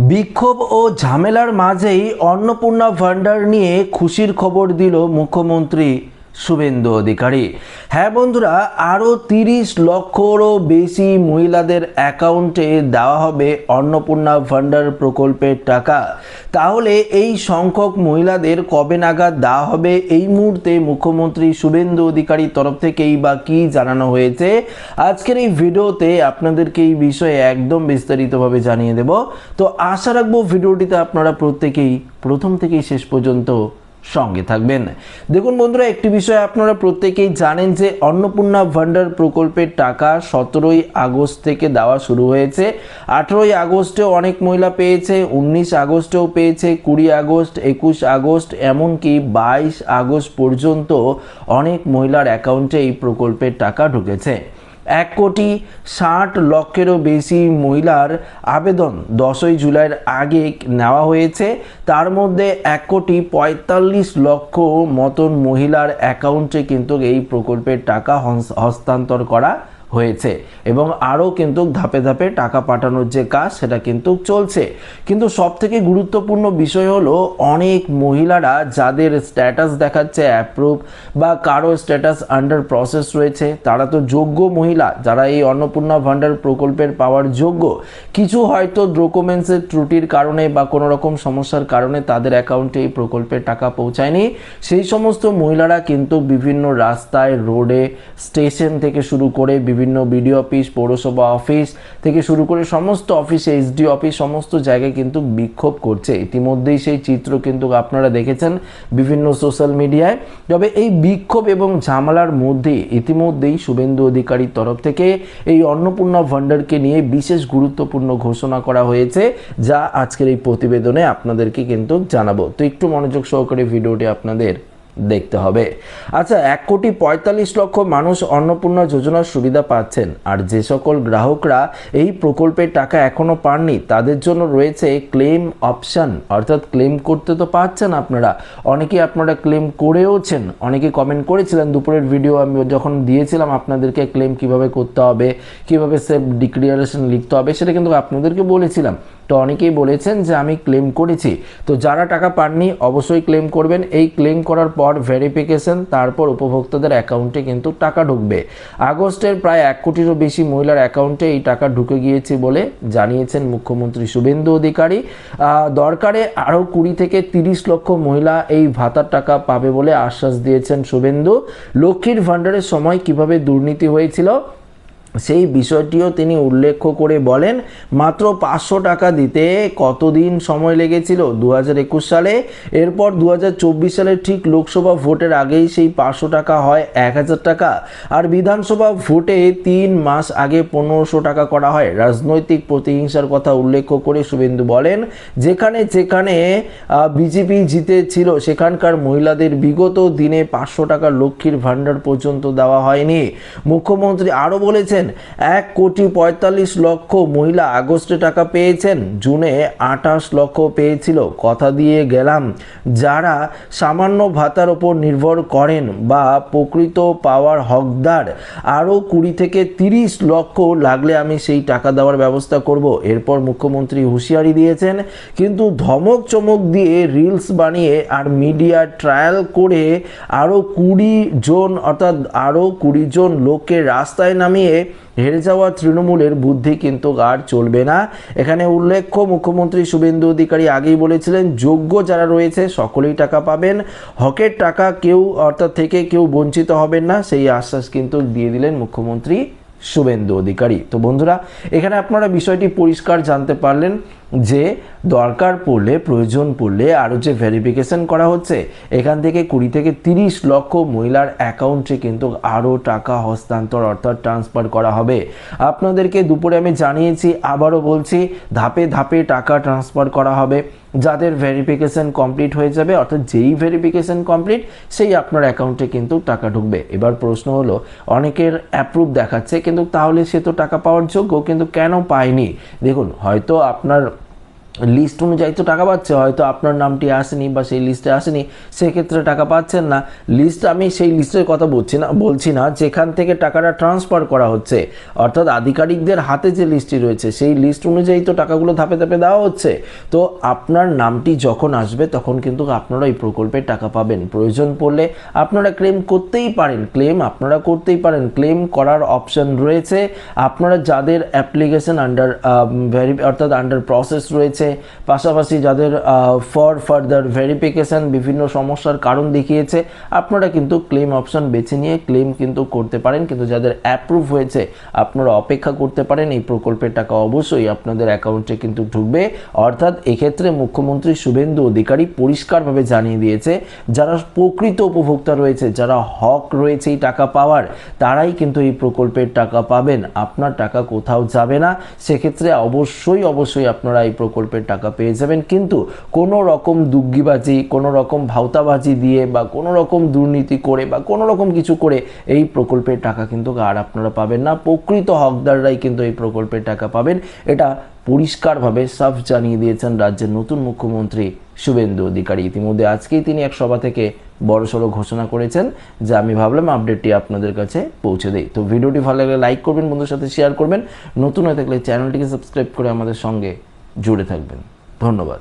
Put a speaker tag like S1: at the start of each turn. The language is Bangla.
S1: বিক্ষোভ ও ঝামেলার মাঝেই অন্নপূর্ণা ভান্ডার নিয়ে খুশির খবর দিল মুখ্যমন্ত্রী শুভেন্দু অধিকারী। হ্যাঁ বন্ধুরা, আরও 30 লক্ষরও বেশি মহিলাদের অ্যাকাউন্টে দেওয়া হবে অন্নপূর্ণা ভান্ডার প্রকল্পের টাকা। তাহলে এই সংখ্যক মহিলাদের কবে নাগাদ দেওয়া হবে, এই মুহূর্তে মুখ্যমন্ত্রী শুভেন্দু অধিকারীর তরফ থেকেই বা কী জানানো হয়েছে, আজকের এই ভিডিওতে আপনাদেরকে এই বিষয়ে একদম বিস্তারিতভাবে জানিয়ে দেব। তো আশা রাখবো ভিডিওটিতে আপনারা প্রত্যেকেই প্রথম থেকেই শেষ পর্যন্ত সঙ্গে থাকবেন। দেখুন বন্ধুরা, একটি বিষয় আপনারা প্রত্যেকেই জানেন যে অন্নপূর্ণা ভান্ডার প্রকল্পের টাকা 17ই আগস্ট থেকে দেওয়া শুরু হয়েছে। 18ই আগস্টেও অনেক মহিলা পেয়েছে, 19 আগস্টেও পেয়েছে, 20 আগস্ট, 21 আগস্ট, এমনকি 22 আগস্ট পর্যন্ত অনেক মহিলার অ্যাকাউন্টে এই প্রকল্পের টাকা ঢুকেছে। 1,60,00,000-এরও বেশি মহিলার আবেদন 10ই জুলাইয়ের আগে নেওয়া হয়েছে। তার মধ্যে 1,45,00,000 মতন মহিলার অ্যাকাউন্টে কিন্তু এই প্রকল্পের টাকা হস্তান্তর করা হয়েছে এবং আরও কিন্তু ধাপে ধাপে টাকা পাঠানোর যে কাজ সেটা কিন্তু চলছে। কিন্তু সবথেকে গুরুত্বপূর্ণ বিষয় হলো অনেক মহিলারা যাদের স্ট্যাটাস দেখাচ্ছে অ্যাপ্রুভ বা কারো স্ট্যাটাস আন্ডার প্রসেস রয়েছে, তারা তো যোগ্য মহিলা, যারা এই অন্নপূর্ণা ভান্ডার প্রকল্পের পাওয়ার যোগ্য। কিছু হয়তো ডকুমেন্টসের ত্রুটির কারণে বা কোনো রকম সমস্যার কারণে তাদের অ্যাকাউন্টে এই প্রকল্পের টাকা পৌঁছায়নি। সেই সমস্ত মহিলারা কিন্তু বিভিন্ন রাস্তায়, রোডে, স্টেশন থেকে শুরু করে বিভিন্ন বিডিও অফিস, পৌরসভা অফিস থেকে শুরু করে সমস্ত অফিসে, এসডি অফিস, সমস্ত জায়গায় কিন্তু বিক্ষোভ করছে। ইতিমধ্যেই সেই চিত্র কিন্তু আপনারা দেখেছেন বিভিন্ন সোশ্যাল মিডিয়ায়। তবে এই বিক্ষোভ এবং ঝামেলার মধ্যে ইতিমধ্যেই শুভেন্দু অধিকারীর তরফ থেকে এই অন্নপূর্ণা ভান্ডারকে নিয়ে বিশেষ গুরুত্বপূর্ণ ঘোষণা করা হয়েছে, যা আজকের এই প্রতিবেদনে আপনাদেরকে কিন্তু জানাবো। তো একটু মনোযোগ সহকারে ভিডিওটি আপনাদের দেখতে হবে। আচ্ছা, 1,45,00,000 মানুষ অন্নপূর্ণা যোজনার সুবিধা পাচ্ছেন, আর যে সকল গ্রাহকরা এই প্রকল্পের টাকা এখনো পাননি তাদের জন্য রয়েছে ক্লেম অপশন, অর্থাৎ ক্লেম করতে তো পাচ্ছেন আপনারা, অনেকেই আপনারা ক্লেম করেওছেন। অনেকে কমেন্ট করেছিলেন দুপুরের ভিডিও আমি যখন দিয়েছিলাম আপনাদেরকে ক্লেম কিভাবে করতে হবে, কিভাবে সেলফ ডিক্লারেশন লিখতে হবে, সেটা কিন্তু আপনাদেরকে বলেছিলাম। তো অনেকেই বলেছেন যে আমি ক্লেম করেছি। তো যারা টাকা পাননি অবশ্যই ক্লেম করবেন। এই ক্লেম করার পর ভেরিফিকেশন, তারপর উপভোক্তাদের অ্যাকাউন্টে কিন্তু টাকা ঢুকবে। আগস্টের প্রায় 1 কোটিরও বেশি মহিলার অ্যাকাউন্টে এই টাকা ঢুকে গিয়েছে বলে জানিয়েছেন মুখ্যমন্ত্রী শুভেন্দু অধিকারী। দরকারে আরও 20 থেকে 30 লক্ষ মহিলা এই ভাতার টাকা পাবে বলে আশ্বাস দিয়েছেন শুভেন্দু। লক্ষ্মীর ভান্ডারের সময় কিভাবে দুর্নীতি হয়েছিল সেই বিষয়টিও তিনি উল্লেখ করে বলেন, মাত্র 500 টাকা দিতে কতদিন সময় লেগেছিল 2021 সালে। এরপর 2024 সালে ঠিক লোকসভা ভোটের আগেই সেই 500 টাকা হয় 1000 টাকা, আর বিধানসভা ভোটে 3 মাস আগে 1500 টাকা করা হয়। রাজনৈতিক প্রতিহিংসার কথা উল্লেখ করে শুভেন্দু বলেন, যেখানে যেখানে বিজেপি জিতেছিল সেখানকার মহিলাদের বিগত দিনে 500 টাকা লক্ষ্মীর ভান্ডার পর্যন্ত দেওয়া হয়নি। মুখ্যমন্ত্রী আরও বলেছেন, 1,45,00,000 মহিলা আগস্টে টাকা পেয়েছেন, জুনে 28 লক্ষ পেয়েছিল। কথা দিয়ে গেলাম, যারা সামান্য ভাতার ওপর নির্ভর করেন বা প্রকৃত পাওয়ার হকদার, আরও 20 থেকে 30 লক্ষ লাগলে আমি সেই টাকা দেওয়ার ব্যবস্থা করব। এরপর মুখ্যমন্ত্রী হুঁশিয়ারি দিয়েছেন, কিন্তু ধমক চমক দিয়ে রিলস বানিয়ে আর মিডিয়া ট্রায়াল করে আরও 20 জন অর্থাৎ আরও 20 জন লোককে রাস্তায় নামিয়ে হেরে যাওয়া তৃণমূলের বুদ্ধি কিন্তু আর চলবে না। এখানে উল্লেখ্য, মুখ্যমন্ত্রী শুভেন্দু অধিকারী আগেই বলেছিলেন যোগ্য যারা রয়েছে সকলেই টাকা পাবেন, হকের টাকা কেউ অর্থাৎ থেকে কেউ বঞ্চিত হবেন না, সেই আশ্বাস কিন্তু দিয়ে দিলেন মুখ্যমন্ত্রী শুভেন্দু অধিকারী। তো বন্ধুরা, এখানে আপনারা বিষয়টি পরিষ্কার জানতে পারলেন যে দরকার পড়লে, প্রয়োজন পড়লে আরও যে ভেরিফিকেশন করা হচ্ছে, এখান থেকে 20 থেকে 30 লক্ষ মহিলার অ্যাকাউন্টে কিন্তু আরও টাকা হস্তান্তর অর্থাৎ ট্রান্সফার করা হবে। আপনাদেরকে দুপুরে আমি জানিয়েছি, আবারও বলছি, ধাপে ধাপে টাকা ট্রান্সফার করা হবে। যাদের ভেরিফিকেশন কমপ্লিট হয়ে যাবে, অর্থাৎ যেই ভেরিফিকেশন কমপ্লিট সেই আপনার অ্যাকাউন্টে কিন্তু টাকা ঢুকবে। এবার প্রশ্ন হলো, অনেকের অ্যাপ্রুভ দেখাচ্ছে কিন্তু তাহলে সে তো টাকা পাওয়ার যোগ্য, কিন্তু কেন পায়নি? দেখুন, হয়তো আপনার লিস্ট অনুযায়ী তো টাকা পাচ্ছে, হয়তো আপনার নামটি আসেনি বা সেই লিস্টে আসেনি, সেক্ষেত্রে টাকা পাচ্ছেন না। লিস্ট, আমি সেই লিস্টের কথা বলছি না যেখান থেকে টাকাটা ট্রান্সফার করা হচ্ছে, অর্থাৎ আধিকারিকদের হাতে যে লিস্টটি রয়েছে সেই লিস্ট অনুযায়ী তো টাকাগুলো ধাপে ধাপে দেওয়া হচ্ছে। তো আপনার নামটি যখন আসবে তখন কিন্তু আপনারা এই প্রকল্পের টাকা পাবেন। প্রয়োজন পড়লে আপনারা ক্লেম করতেই পারেন, ক্লেম করার অপশন রয়েছে। আপনারা যাদের অ্যাপ্লিকেশন অর্থাৎ আন্ডার প্রসেস রয়েছে, পাশাপাশি যাদের ফর ফার্দার ভেরিফিকেশন বিভিন্ন সমস্যার কারণ দেখিয়েছে, আপনারা কিন্তু ক্লেম অপশন বেছে নিয়ে ক্লেম কিন্তু করতে পারেন। কিন্তু যাদের অ্যাপ্রুভ হয়েছে আপনারা অপেক্ষা করতে পারেন, এই প্রকল্পের টাকা অবশ্যই আপনাদের অ্যাকাউন্টে কিন্তু ঢুকবে। অর্থাৎ এক্ষেত্রে মুখ্যমন্ত্রী শুভেন্দু অধিকারী পরিষ্কারভাবে জানিয়ে দিয়েছে, যারা প্রকৃত উপভোক্তা রয়েছে, যারা হক রয়েছে এই টাকা পাওয়ার, তারাই কিন্তু এই প্রকল্পের টাকা পাবেন। আপনার টাকা কোথাও যাবে না, সেক্ষেত্রে অবশ্যই আপনারা এই প্রকল্পের টাকা পেয়ে যাবেন। কিন্তু কোনো রকম দুগ্গিবাজি, কোনো রকম ভাওতাবাজি দিয়ে বা কোনো রকম দুর্নীতি করে বা কোনো রকম কিছু করে এই প্রকল্পের টাকা কিন্তু আর আপনারা পাবেন না। প্রকৃত হকদাররাই কিন্তু এই প্রকল্পের টাকা পাবেন, এটা পরিষ্কারভাবে সাফ জানিয়ে দিয়েছেন রাজ্যের নতুন মুখ্যমন্ত্রী শুভেন্দু অধিকারী। ইতিমধ্যে আজকেই তিনি এক সভা থেকে বড়সড় ঘোষণা করেছেন, যা আমি ভাবলাম আপডেটটি আপনাদের কাছে পৌঁছে দেই। তো ভিডিওটি ভালো লাগলে লাইক করবেন, বন্ধুদের সাথে শেয়ার করবেন, নতুন হয়ে থাকলে চ্যানেলটিকে সাবস্ক্রাইব করে আমাদের সঙ্গে জুড়ে থাকবেন। ধন্যবাদ।